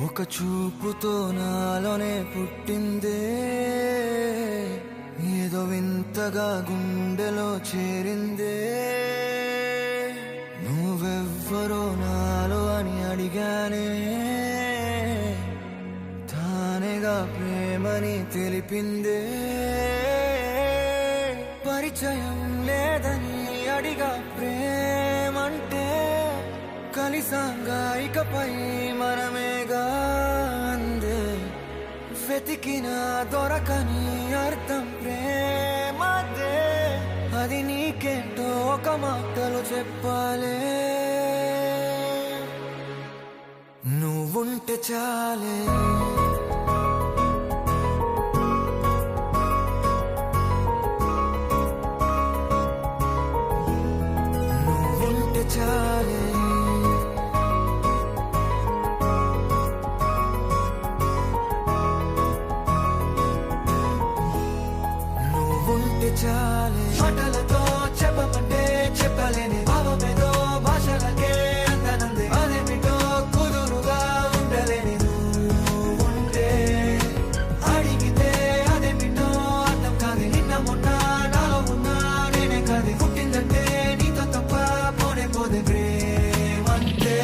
ఒక చూపుతో నాలోనే పుట్టిందే, ఏదో వింతగా గుండెలో చేరిందే. నువ్వెవ్వరో నాలో అని అడిగానే, తానేగా ప్రేమని తెలిపిందే. పరిచయం లేదని అడిగా ప్రేమంటే, కలిసాంగా ఇకపై మనమేగా అందే. వెతికినా దొరకని అర్థం ప్రేమదే, అది నీకేంటో ఒక మాటలు చెప్పాలే. నువ్వుంటే చాలే, నువ్వుంటే చాలే. నువ్వుంటే చాలే, మాటలతో చెప్పమంటే చెప్పలేని భావమేదో భాషలకే అందనందే. అదేమిటో కుదురుగా ఉండలేని నువ్వుంటే, అడిగితే అదేమిటో అర్థం కాదు. నిన్న మొన్న నాలో ఉన్నా నేనే కాదు. పుట్టిందంటే నీతో తప్ప పోనే పోదే ప్రేమంటే.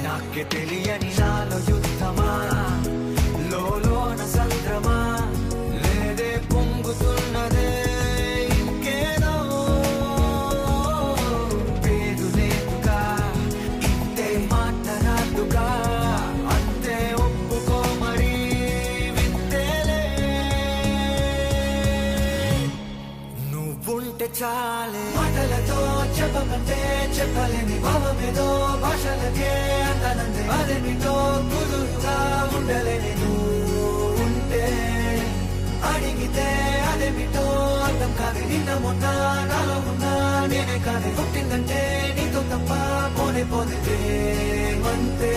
నాకే తెలియని నాలో యుద్ధమా, లోన సంద్రమా, లేదే పొంగుతున్నదే ఇంకేదో. పేరు లేదుగా, ఇంతే మాట్లాడుగా, అంతే ఒప్పుకో మరి వింతేలే. నువ్వుంటే చాలే, మాటలతో చెప్పమంటే చెప్పలేని భావమేదో భాషలకే అందనందే. అదేమిటో కుదురుగా ఉండలేని నువ్వుంటే, అడిగితే అదేమిటో అర్థం కాదు. నిన్న మొన్న నాలో ఉన్నా నేనే కాదు. పుట్టిందంటే నీతో తప్ప పోనే పోదే ప్రేమంతే.